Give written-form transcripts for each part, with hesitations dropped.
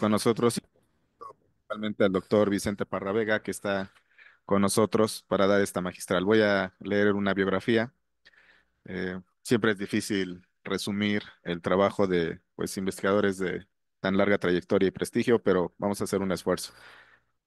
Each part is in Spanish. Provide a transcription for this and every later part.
con nosotros, principalmente al doctor Vicente Parra Vega, que está con nosotros para dar esta magistral. Voy a leer una biografía. Siempre es difícil resumir el trabajo de pues, investigadores de tan larga trayectoria y prestigio, pero vamos a hacer un esfuerzo.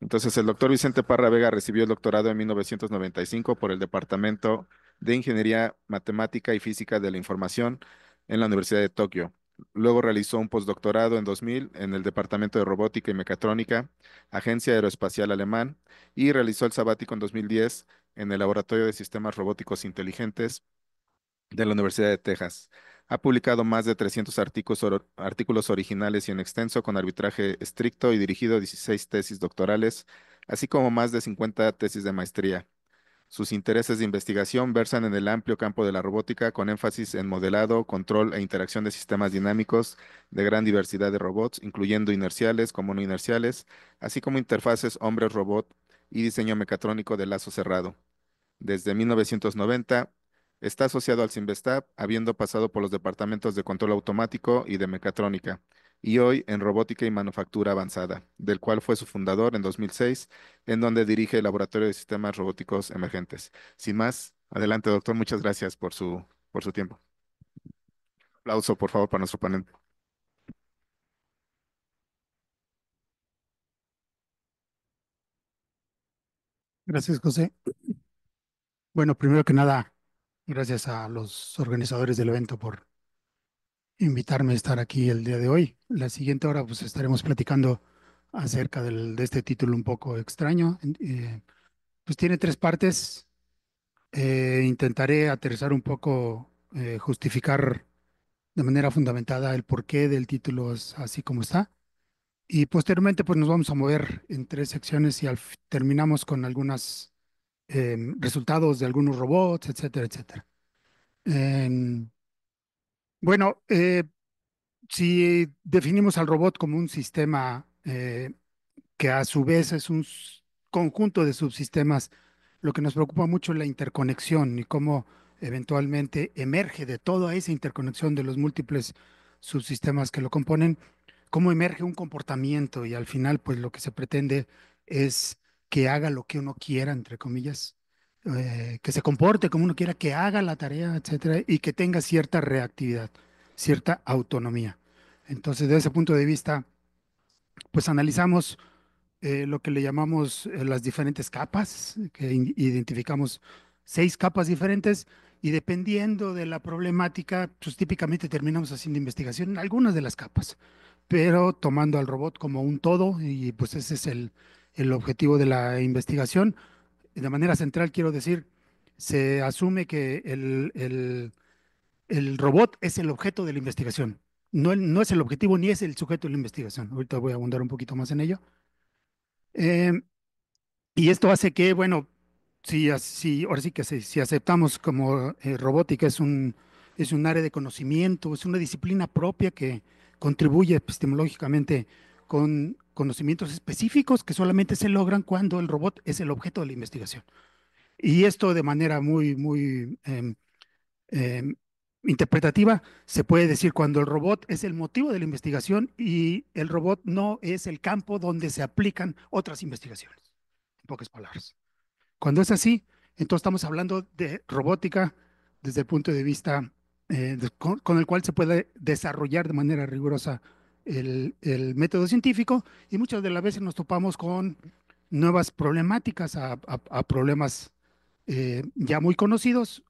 Entonces, el doctor Vicente Parra Vega recibió el doctorado en 1995 por el Departamento de Ingeniería Matemática y Física de la Información en la Universidad de Tokio. Luego realizó un postdoctorado en 2000 en el Departamento de Robótica y Mecatrónica, Agencia Aeroespacial Alemán, y realizó el sabático en 2010 en el Laboratorio de Sistemas Robóticos Inteligentes de la Universidad de Texas. Ha publicado más de 300 artículos originales y en extenso con arbitraje estricto y dirigido 16 tesis doctorales, así como más de 50 tesis de maestría. Sus intereses de investigación versan en el amplio campo de la robótica, con énfasis en modelado, control e interacción de sistemas dinámicos de gran diversidad de robots, incluyendo inerciales como no inerciales, así como interfaces hombre-robot y diseño mecatrónico de lazo cerrado. Desde 1990 está asociado al Cinvestav, habiendo pasado por los departamentos de control automático y de mecatrónica, y hoy en robótica y manufactura avanzada, del cual fue su fundador en 2006, en donde dirige el Laboratorio de Sistemas Robóticos Emergentes. Sin más, adelante, doctor, muchas gracias por su tiempo. Aplauso, por favor, para nuestro ponente. Gracias, José. Bueno, primero que nada, gracias a los organizadores del evento por invitarme a estar aquí el día de hoy. La siguiente hora, pues estaremos platicando acerca de este título un poco extraño. Pues tiene tres partes. Intentaré aterrizar un poco, justificar de manera fundamentada el porqué del título es así como está. Y posteriormente, pues nos vamos a mover en tres secciones y terminamos con algunos resultados de algunos robots, etcétera, etcétera. En- bueno, si definimos al robot como un sistema que a su vez es un conjunto de subsistemas, lo que nos preocupa mucho es la interconexión y cómo eventualmente emerge de toda esa interconexión de los múltiples subsistemas que lo componen, cómo emerge un comportamiento y al final pues lo que se pretende es que haga lo que uno quiera, entre comillas, que se comporte como uno quiera, que haga la tarea, etcétera, y que tenga cierta reactividad, cierta autonomía. Entonces, desde ese punto de vista, pues analizamos lo que le llamamos las diferentes capas, que identificamos 6 capas diferentes y dependiendo de la problemática, pues típicamente terminamos haciendo investigación en algunas de las capas, pero tomando al robot como un todo y pues ese es el objetivo de la investigación. De manera central, quiero decir, se asume que el robot es el objeto de la investigación. No es el objetivo ni es el sujeto de la investigación. Ahorita voy a abundar un poquito más en ello. Eh, y esto hace que, bueno, ahora sí que si aceptamos como robótica es un área de conocimiento, es una disciplina propia que contribuye epistemológicamente con conocimientos específicos que solamente se logran cuando el robot es el objeto de la investigación. Y esto de manera muy em, interpretativa se puede decir cuando el robot es el motivo de la investigación y el robot no es el campo donde se aplican otras investigaciones, en pocas palabras. Cuando es así, entonces estamos hablando de robótica desde el punto de vista con el cual se puede desarrollar de manera rigurosa el método científico y muchas de las veces nos topamos con nuevas problemáticas a problemas ya muy conocidos,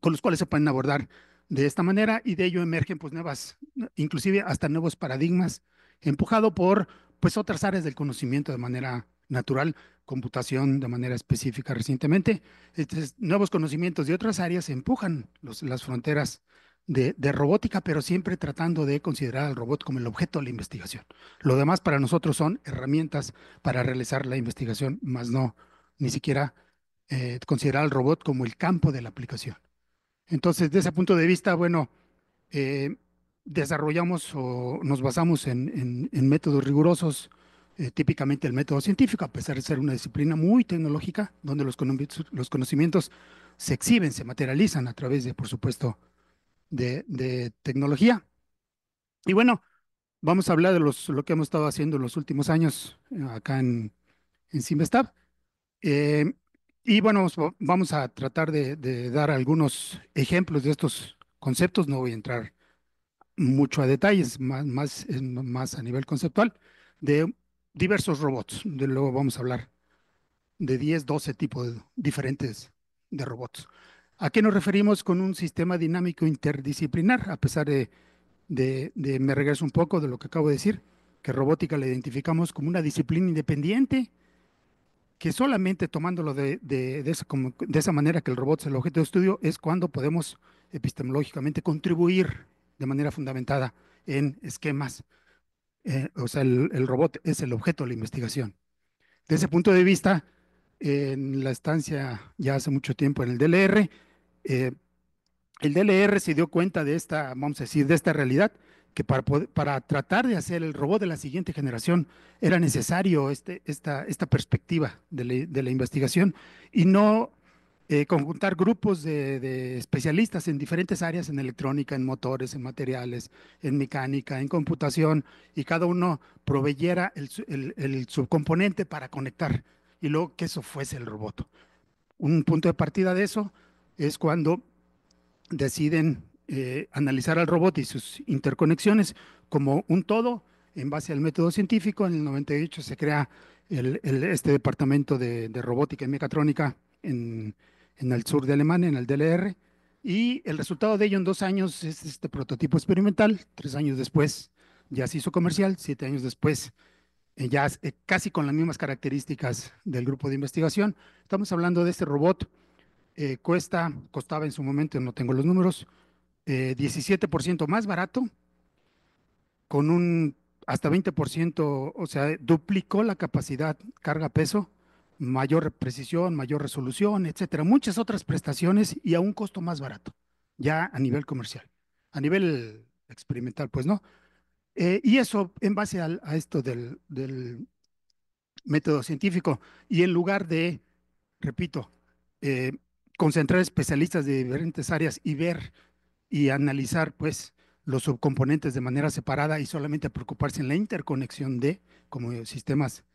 con los cuales se pueden abordar de esta manera y de ello emergen pues nuevas, inclusive hasta nuevos paradigmas, empujado por pues otras áreas del conocimiento de manera natural, computación de manera específica recientemente. Entonces, nuevos conocimientos de otras áreas empujan las fronteras de robótica, pero siempre tratando de considerar al robot como el objeto de la investigación. Lo demás para nosotros son herramientas para realizar la investigación, más no ni siquiera considerar al robot como el campo de la aplicación. Entonces, desde ese punto de vista, bueno, eh, desarrollamos o nos basamos en métodos rigurosos, típicamente el método científico, a pesar de ser una disciplina muy tecnológica, donde los conocimientos se exhiben, se materializan a través de, por supuesto, de tecnología. Y bueno, vamos a hablar de lo que hemos estado haciendo en los últimos años acá en Simvestab. Eh, y bueno, vamos a tratar de dar algunos ejemplos de estos conceptos. No voy a entrar mucho a detalles, más a nivel conceptual, de diversos robots. De luego vamos a hablar de 10 12 tipos diferentes de robots. ¿A qué nos referimos con un sistema dinámico interdisciplinar? A pesar me regreso un poco de lo que acabo de decir, que robótica la identificamos como una disciplina independiente, que solamente tomándolo de esa manera que el robot es el objeto de estudio, es cuando podemos epistemológicamente contribuir de manera fundamentada en esquemas. O sea, el robot es el objeto de la investigación. De ese punto de vista, en la estancia ya hace mucho tiempo en el DLR, eh, el DLR se dio cuenta de esta, vamos a decir, de esta realidad, que para tratar de hacer el robot de la siguiente generación era necesario esta perspectiva de la investigación y no conjuntar grupos de especialistas en diferentes áreas, en electrónica, en motores, en materiales, en mecánica, en computación, y cada uno proveyera el subcomponente para conectar y luego que eso fuese el robot. Un punto de partida de eso es cuando deciden analizar al robot y sus interconexiones como un todo en base al método científico. En el 98 se crea este departamento de robótica y mecatrónica en el sur de Alemania, en el DLR, y el resultado de ello en 2 años es este prototipo experimental. 3 años después ya se hizo comercial, 7 años después ya casi con las mismas características del grupo de investigación. Estamos hablando de este robot, costaba en su momento, no tengo los números, 17% más barato, con un hasta 20%, o sea, duplicó la capacidad carga-peso, mayor precisión, mayor resolución, etcétera, muchas otras prestaciones y a un costo más barato, ya a nivel comercial. A nivel experimental, pues no. Y eso en base a esto del método científico. Y en lugar de, repito, eh, concentrar especialistas de diferentes áreas y ver y analizar pues los subcomponentes de manera separada y solamente preocuparse en la interconexión de como sistemas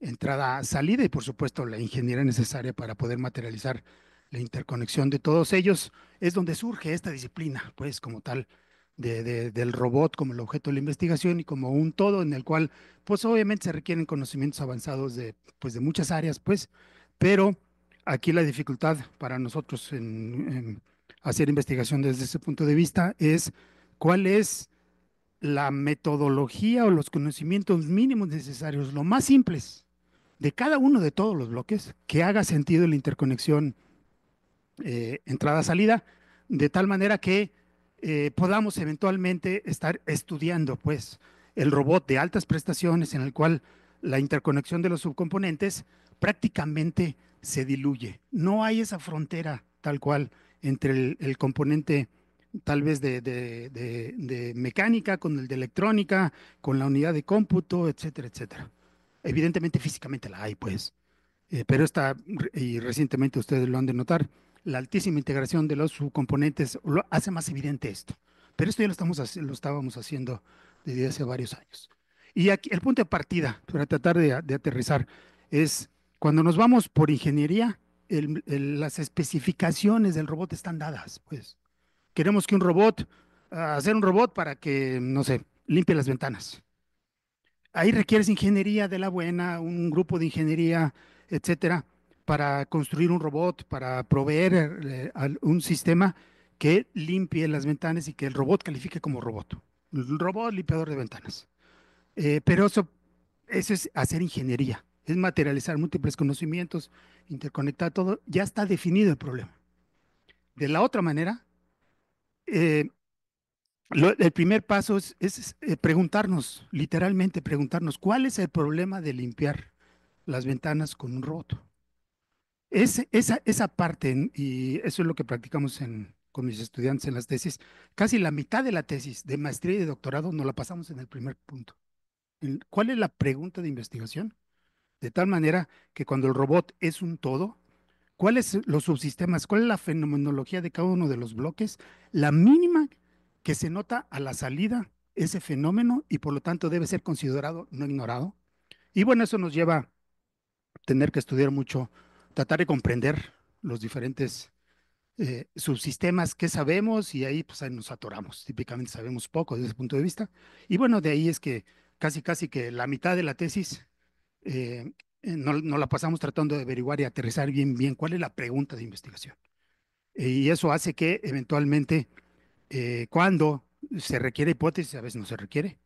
entrada-salida y por supuesto la ingeniería necesaria para poder materializar la interconexión de todos ellos, es donde surge esta disciplina, pues como tal, del robot como el objeto de la investigación y como un todo en el cual, pues obviamente se requieren conocimientos avanzados pues, de muchas áreas, pues, pero aquí la dificultad para nosotros en hacer investigación desde ese punto de vista es cuál es la metodología o los conocimientos mínimos necesarios, lo más simples de cada uno de todos los bloques, que haga sentido la interconexión entrada-salida, de tal manera que podamos eventualmente estar estudiando, pues, el robot de altas prestaciones en el cual la interconexión de los subcomponentes prácticamente se diluye. No hay esa frontera tal cual entre el componente tal vez de mecánica con el de electrónica, con la unidad de cómputo, etcétera, etcétera. Evidentemente físicamente la hay, pues, pero y recientemente ustedes lo han de notar, la altísima integración de los subcomponentes lo hace más evidente esto. Pero esto ya lo estábamos haciendo desde hace varios años. Y aquí el punto de partida para tratar de aterrizar es cuando nos vamos por ingeniería, las especificaciones del robot están dadas, pues. Queremos que un robot, hacer un robot para que, no sé, limpie las ventanas. Ahí requieres ingeniería de la buena, un grupo de ingeniería, etcétera, para construir un robot, para proveer un sistema que limpie las ventanas y que el robot califique como robot. El robot limpiador de ventanas. Pero eso es hacer ingeniería, es materializar múltiples conocimientos, interconectar todo. Ya está definido el problema. De la otra manera, eh, el primer paso es preguntarnos, literalmente preguntarnos, ¿cuál es el problema de limpiar las ventanas con un robot? Esa parte, y eso es lo que practicamos con mis estudiantes en las tesis, casi la mitad de la tesis de maestría y de doctorado nos la pasamos en el primer punto. ¿Cuál es la pregunta de investigación? De tal manera que cuando el robot es un todo, ¿cuáles los subsistemas? ¿Cuál es la fenomenología de cada uno de los bloques? La mínima que se nota a la salida ese fenómeno y por lo tanto debe ser considerado, no ignorado. Y bueno, eso nos lleva a tener que estudiar mucho, tratar de comprender los diferentes subsistemas que sabemos y ahí pues ahí nos atoramos. Típicamente sabemos poco desde ese punto de vista. Y bueno, de ahí es que casi que la mitad de la tesis no la pasamos tratando de averiguar y aterrizar bien cuál es la pregunta de investigación. Y eso hace que eventualmente cuando se requiere hipótesis, a veces no se requiere,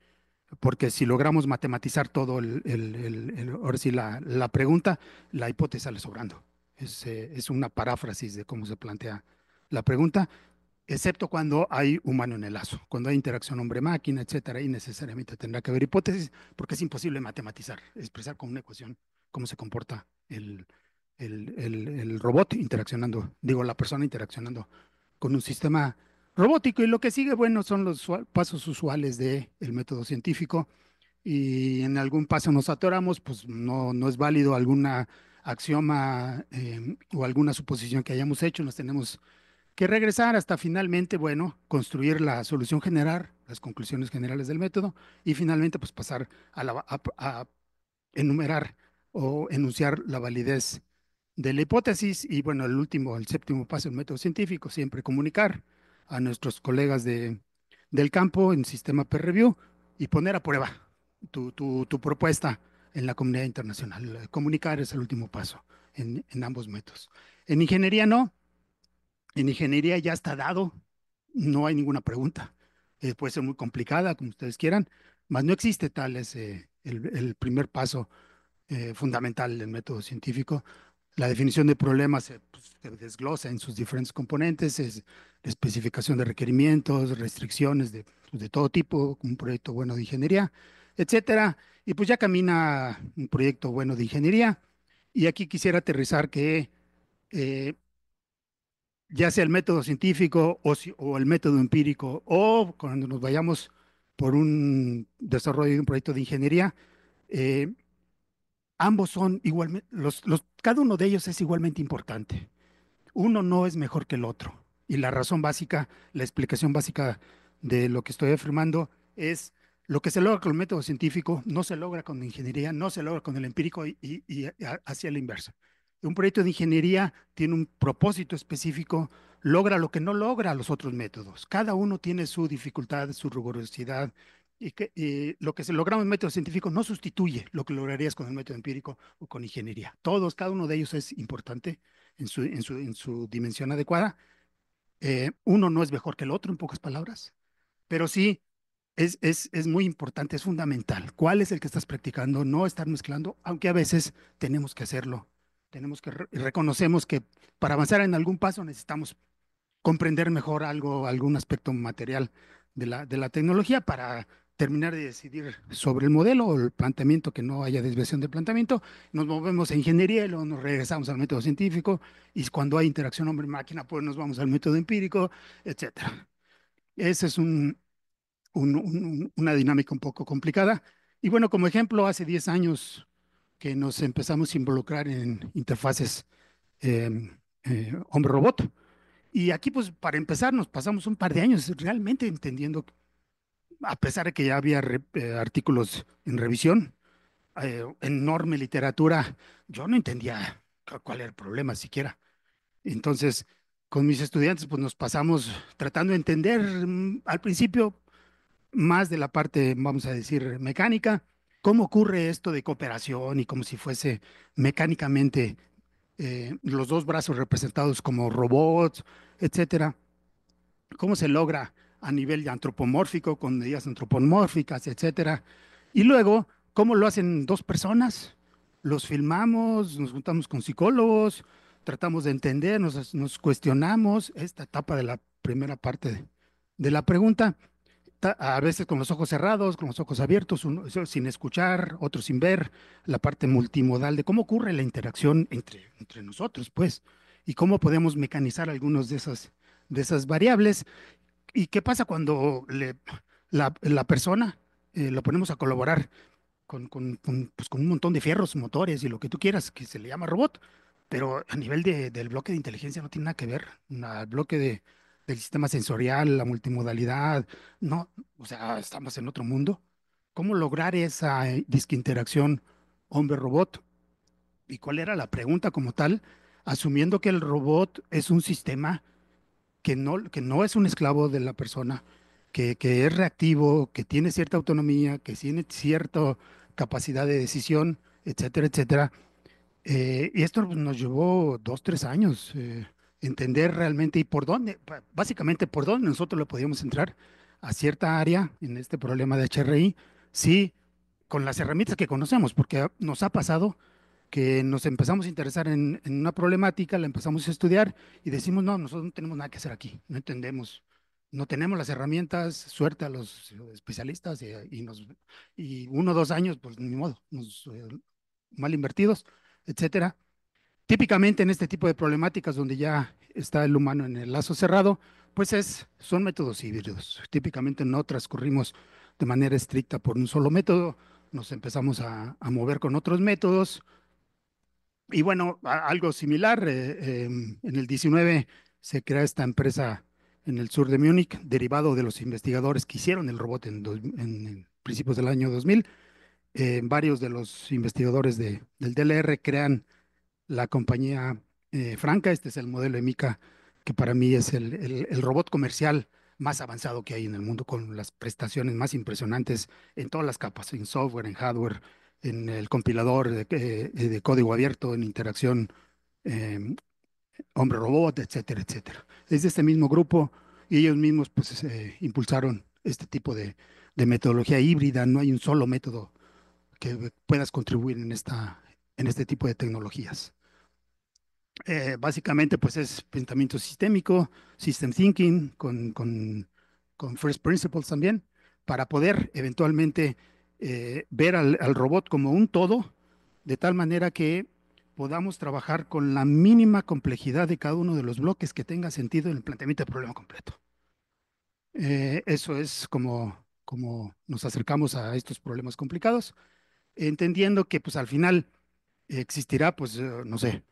porque si logramos matematizar todo ahora sí, la pregunta, la hipótesis sale sobrando. Es una paráfrasis de cómo se plantea la pregunta, excepto cuando hay humano en el lazo, cuando hay interacción hombre-máquina, etcétera, y necesariamente tendrá que haber hipótesis, porque es imposible matematizar, expresar con una ecuación cómo se comporta el robot interaccionando, digo, la persona interaccionando con un sistema robótico. Y lo que sigue, bueno, son los pasos usuales del método científico. Y en algún paso nos atoramos, pues no es válido alguna axioma o alguna suposición que hayamos hecho, nos tenemos que regresar hasta finalmente, bueno, construir la solución general, las conclusiones generales del método y finalmente pues pasar a enumerar o enunciar la validez de la hipótesis y bueno, el último, el séptimo paso del método científico, siempre comunicar a nuestros colegas del campo en sistema peer review y poner a prueba tu propuesta en la comunidad internacional. Comunicar es el último paso en ambos métodos. En ingeniería no, en ingeniería ya está dado, no hay ninguna pregunta. Puede ser muy complicada, como ustedes quieran, mas no existe tal es el primer paso fundamental del método científico. La definición de problemas se desglosa en sus diferentes componentes, es la especificación de requerimientos, restricciones de todo tipo, un proyecto bueno de ingeniería, etcétera. Y pues ya camina un proyecto bueno de ingeniería. Y aquí quisiera aterrizar que eh, ya sea el método científico o el método empírico, o cuando nos vayamos por un desarrollo de un proyecto de ingeniería, eh, ambos son igualmente, cada uno de ellos es igualmente importante. Uno no es mejor que el otro. Y la razón básica, la explicación básica de lo que estoy afirmando es lo que se logra con el método científico, no se logra con la ingeniería, no se logra con el empírico y hacia la inversa. Un proyecto de ingeniería tiene un propósito específico, logra lo que no logra los otros métodos. Cada uno tiene su dificultad, su rigurosidad, y lo que se logra en el método científico no sustituye lo que lograrías con el método empírico o con ingeniería. Todos, cada uno de ellos es importante en su dimensión adecuada. Uno no es mejor que el otro, en pocas palabras, pero sí es muy importante, es fundamental. ¿Cuál es el que estás practicando? No estar mezclando, aunque a veces tenemos que hacerlo. Tenemos que reconocemos que para avanzar en algún paso necesitamos comprender mejor algo, algún aspecto material de la tecnología para terminar de decidir sobre el modelo o el planteamiento, que no haya desviación de planteamiento. Nos movemos a ingeniería y luego nos regresamos al método científico y cuando hay interacción hombre-máquina, pues nos vamos al método empírico, etcétera. Esa es una dinámica un poco complicada. Y bueno, como ejemplo, hace 10 años que nos empezamos a involucrar en interfaces eh, hombre-robot. Y aquí, pues, para empezar, nos pasamos un par de años realmente entendiendo, a pesar de que ya había artículos en revisión, enorme literatura, yo no entendía cuál era el problema siquiera. Entonces, con mis estudiantes, pues nos pasamos tratando de entender al principio más de la parte, vamos a decir, mecánica, cómo ocurre esto de cooperación y como si fuese mecánicamente los dos brazos representados como robots, etcétera. Cómo se logra a nivel antropomórfico, con medidas antropomórficas, etcétera. Y luego, cómo lo hacen dos personas. Los filmamos, nos juntamos con psicólogos, tratamos de entender, nos cuestionamos esta etapa de la primera parte de la pregunta, a veces con los ojos cerrados, con los ojos abiertos, sin escuchar, otros sin ver, la parte multimodal de cómo ocurre la interacción entre nosotros, pues, y cómo podemos mecanizar algunos de esas variables. ¿Y qué pasa cuando la persona lo ponemos a colaborar pues, con un montón de fierros, motores y lo que tú quieras, que se le llama robot? Pero a nivel del bloque de inteligencia no tiene nada que ver. El bloque del sistema sensorial, la multimodalidad, no, o sea, estamos en otro mundo. ¿Cómo lograr esa disque interacción hombre-robot? ¿Y cuál era la pregunta como tal? Asumiendo que el robot es un sistema que no es un esclavo de la persona, que es reactivo, que tiene cierta autonomía, que tiene cierta capacidad de decisión, etcétera, etcétera. Y esto nos llevó 2, 3 años entender realmente y por dónde, básicamente por dónde nosotros le podíamos entrar a cierta área en este problema de HRI, sí, con las herramientas que conocemos, porque nos ha pasado que nos empezamos a interesar en una problemática, la empezamos a estudiar y decimos, no, nosotros no tenemos nada que hacer aquí, no entendemos, no tenemos las herramientas, suerte a los especialistas y 1 o 2 años, pues ni modo, mal invertidos, etcétera. Típicamente en este tipo de problemáticas donde ya está el humano en el lazo cerrado, pues son métodos híbridos. Típicamente no transcurrimos de manera estricta por un solo método, nos empezamos a mover con otros métodos. Y bueno, algo similar, en el 19 se crea esta empresa en el sur de Múnich, derivado de los investigadores que hicieron el robot en principios del año 2000. Varios de los investigadores del DLR crean la compañía Franca. Este es el modelo de Mica, que para mí es el robot comercial más avanzado que hay en el mundo, con las prestaciones más impresionantes en todas las capas, en software, en hardware, en el compilador de código abierto, en interacción eh, hombre-robot, etcétera, etcétera. Es de este mismo grupo y ellos mismos pues impulsaron este tipo de metodología híbrida. No hay un solo método que puedas contribuir en este tipo de tecnologías. Básicamente, pues es pensamiento sistémico, system thinking, con first principles también, para poder eventualmente ver al robot como un todo, de tal manera que podamos trabajar con la mínima complejidad de cada uno de los bloques que tenga sentido en el planteamiento del problema completo. Eso es como nos acercamos a estos problemas complicados, entendiendo que pues al final existirá, pues, no sé,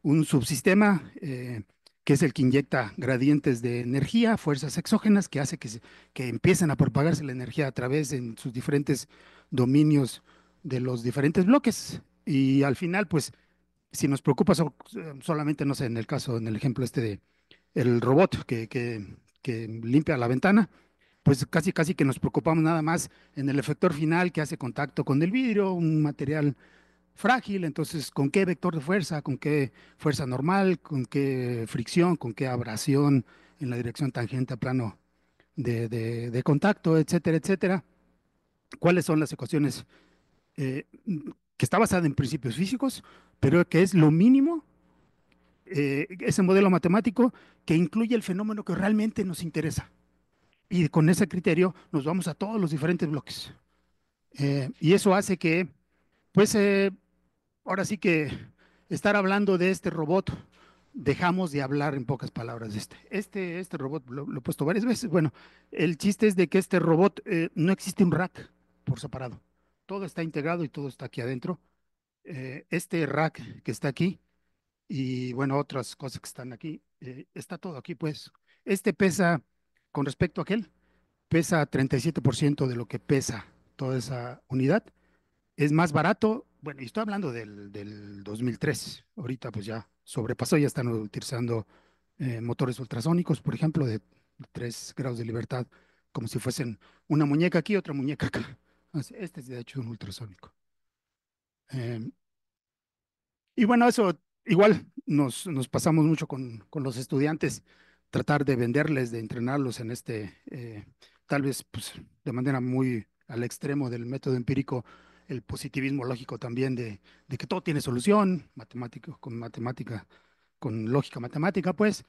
un subsistema que es el que inyecta gradientes de energía, fuerzas exógenas, que hace que empiecen a propagarse la energía a través en sus diferentes dominios de los diferentes bloques. Y al final, pues, si nos preocupa solamente, no sé, en el caso, en el ejemplo este de el robot que limpia la ventana, pues casi casi que nos preocupamos nada más en el efector final que hace contacto con el vidrio, un material frágil. Entonces, ¿con qué vector de fuerza? ¿Con qué fuerza normal? ¿Con qué fricción? ¿Con qué abrasión en la dirección tangente a plano de contacto, etcétera, etcétera? ¿Cuáles son las ecuaciones que está basada en principios físicos, pero que es lo mínimo, ese modelo matemático que incluye el fenómeno que realmente nos interesa? Y con ese criterio nos vamos a todos los diferentes bloques. Y eso hace que, pues, ahora sí que estar hablando de este robot, dejamos de hablar en pocas palabras de este robot, lo he puesto varias veces. Bueno, el chiste es de que este robot no existe un rack por separado. Todo está integrado y todo está aquí adentro. Este rack que está aquí y bueno, otras cosas que están aquí, está todo aquí, pues. Este pesa, con respecto a aquel, pesa 37% de lo que pesa toda esa unidad. Es más barato. Bueno, y estoy hablando del 2003. Ahorita pues ya sobrepasó, ya están utilizando motores ultrasónicos, por ejemplo, de 3 grados de libertad, como si fuesen una muñeca aquí, otra muñeca acá. Este es de hecho un ultrasónico. Eh, y bueno, eso igual nos pasamos mucho con los estudiantes, tratar de venderles, de entrenarlos en tal vez pues, de manera muy al extremo del método empírico, el positivismo lógico también de que todo tiene solución, matemática, con lógica matemática, pues,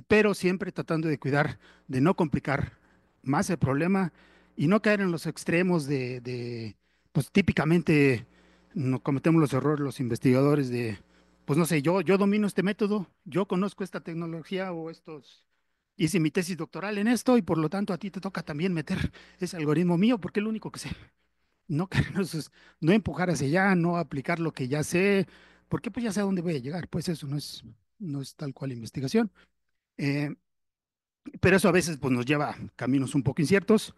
pero siempre tratando de cuidar de no complicar más el problema y no caer en los extremos pues típicamente no cometemos los errores los investigadores pues no sé, yo domino este método, yo conozco esta tecnología o hice mi tesis doctoral en esto y por lo tanto a ti te toca también meter ese algoritmo mío porque es lo único que sé. No, no empujar hacia allá, no aplicar lo que ya sé, porque pues ya sé a dónde voy a llegar, pues eso no es tal cual investigación. Eh, pero eso a veces pues, nos lleva a caminos un poco inciertos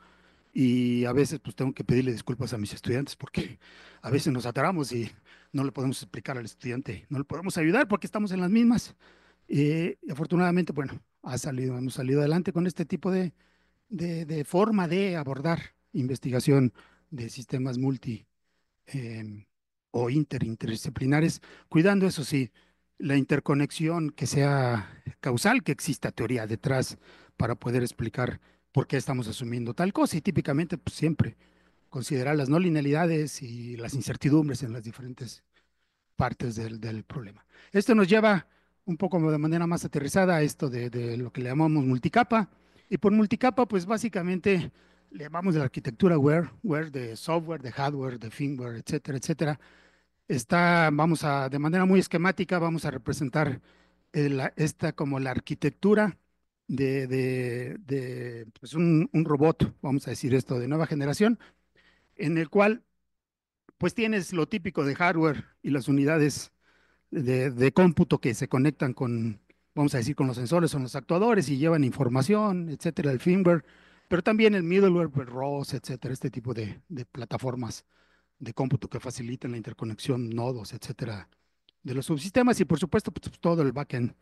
y a veces pues tengo que pedirle disculpas a mis estudiantes porque a veces nos atoramos y no le podemos explicar al estudiante, no le podemos ayudar porque estamos en las mismas. Y afortunadamente, bueno, hemos salido adelante con este tipo de forma de abordar investigación de sistemas em, o interdisciplinares, cuidando, eso sí, la interconexión que sea causal, que exista teoría detrás para poder explicar por qué estamos asumiendo tal cosa. Y típicamente, pues siempre considerar las no linealidades y las incertidumbres en las diferentes partes del problema. Esto nos lleva un poco de manera más aterrizada a esto de lo que le llamamos multicapa. Y por multicapa, pues básicamente le llamamos de la arquitectura where de software, de hardware, de firmware, etcétera, etcétera. Vamos a, de manera muy esquemática, vamos a representar esta como la arquitectura pues un robot, vamos a decir esto, de nueva generación, en el cual pues tienes lo típico de hardware y las unidades de cómputo que se conectan con, vamos a decir, con los sensores o los actuadores y llevan información, etcétera, el firmware, pero también el middleware, pues, ROS, etcétera, este tipo de plataformas de cómputo que facilitan la interconexión, nodos, etcétera, de los subsistemas y por supuesto pues, todo el backend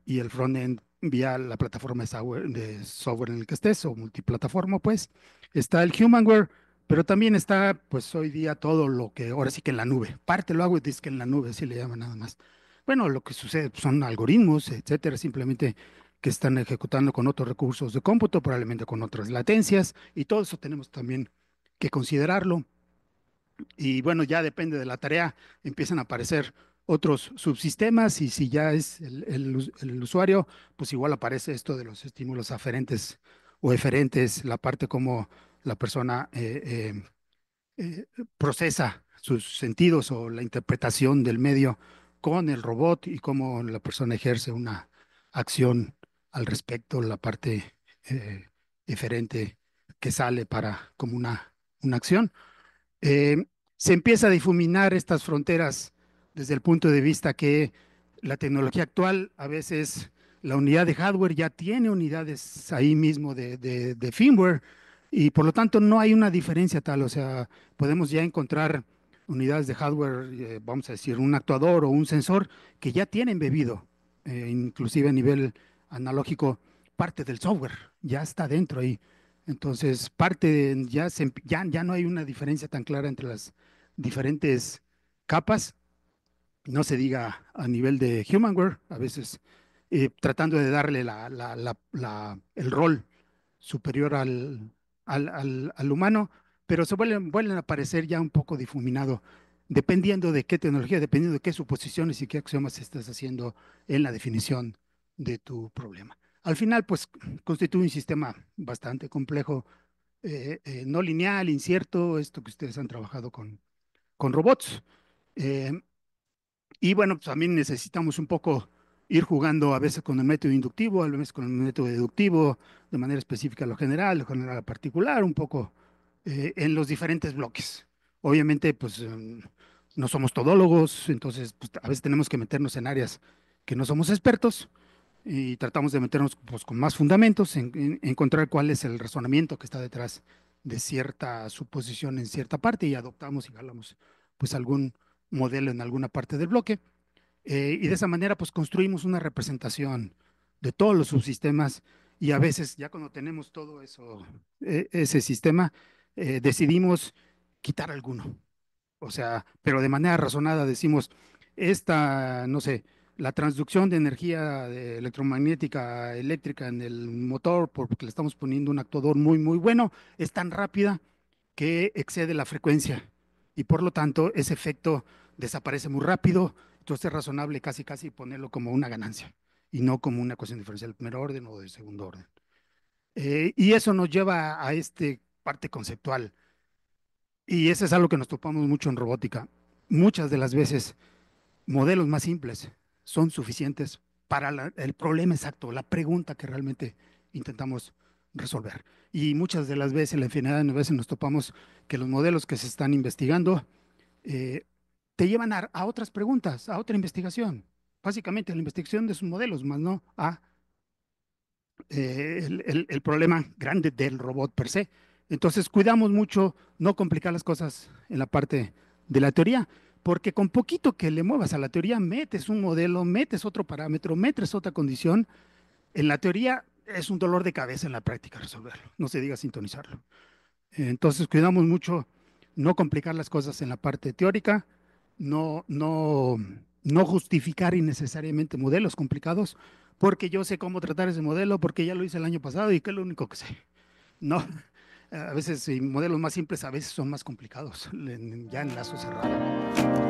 y el frontend vía la plataforma de software en el que estés o multiplataforma, pues está el humanware, pero también está pues hoy día todo lo que ahora sí que en la nube. Parte lo hago es que en la nube, así le llaman nada más. Bueno, lo que sucede pues, son algoritmos, etcétera, simplemente que están ejecutando con otros recursos de cómputo, probablemente con otras latencias, y todo eso tenemos también que considerarlo. Y bueno, ya depende de la tarea, empiezan a aparecer otros subsistemas y si ya es el usuario, pues igual aparece esto de los estímulos aferentes o eferentes, la parte como la persona procesa sus sentidos o la interpretación del medio con el robot y cómo la persona ejerce una acción al respecto, la parte eh, eferente que sale para como una acción. eh, Se empieza a difuminar estas fronteras desde el punto de vista que la tecnología actual, a veces la unidad de hardware ya tiene unidades ahí mismo de firmware y por lo tanto no hay una diferencia tal, o sea, podemos ya encontrar unidades de hardware, vamos a decir, un actuador o un sensor que ya tiene embebido, inclusive a nivel analógico, parte del software, ya está dentro ahí. Entonces, ya no hay una diferencia tan clara entre las diferentes capas, no se diga a nivel de humanware, a veces tratando de darle el rol superior al humano, pero vuelven a aparecer ya un poco difuminado, dependiendo de qué tecnología, dependiendo de qué suposiciones y qué axiomas estás haciendo en la definición de tu problema. Al final, pues constituye un sistema bastante complejo, no lineal, incierto, esto que ustedes han trabajado con robots. Eh, y bueno, pues también necesitamos un poco ir jugando a veces con el método inductivo, a veces con el método deductivo, de manera específica lo general a lo particular, un poco en los diferentes bloques. Obviamente, pues no somos todólogos, entonces pues, a veces tenemos que meternos en áreas que no somos expertos y tratamos de meternos pues, con más fundamentos, encontrar cuál es el razonamiento que está detrás de cierta suposición en cierta parte y adoptamos y jalamos pues algún modelo en alguna parte del bloque. Y de esa manera pues construimos una representación de todos los subsistemas y a veces ya cuando tenemos todo eso, ese sistema, decidimos quitar alguno. O sea, pero de manera razonada decimos, no sé, la transducción de energía electromagnética eléctrica en el motor, porque le estamos poniendo un actuador muy, muy bueno, es tan rápida que excede la frecuencia y por lo tanto ese efecto desaparece muy rápido. Entonces es razonable casi, casi ponerlo como una ganancia y no como una ecuación diferencial de primer orden o de segundo orden. Y eso nos lleva a este parte conceptual y eso es algo que nos topamos mucho en robótica. Muchas de las veces, modelos más simples son suficientes para el problema exacto, la pregunta que realmente intentamos resolver. Y muchas de las veces, la infinidad de veces nos topamos que los modelos que se están investigando eh, te llevan a otras preguntas, a otra investigación. Básicamente, la investigación de sus modelos, más no a el problema grande del robot per se. Entonces, cuidamos mucho no complicar las cosas en la parte de la teoría, porque con poquito que le muevas a la teoría, metes un modelo, metes otro parámetro, metes otra condición. En la teoría es un dolor de cabeza en la práctica resolverlo, no se diga sintonizarlo. Entonces, cuidamos mucho no complicar las cosas en la parte teórica, no justificar innecesariamente modelos complicados, porque yo sé cómo tratar ese modelo, porque ya lo hice el año pasado y que es lo único que sé. No, a veces modelos más simples a veces son más complicados, ya en lazo cerrado.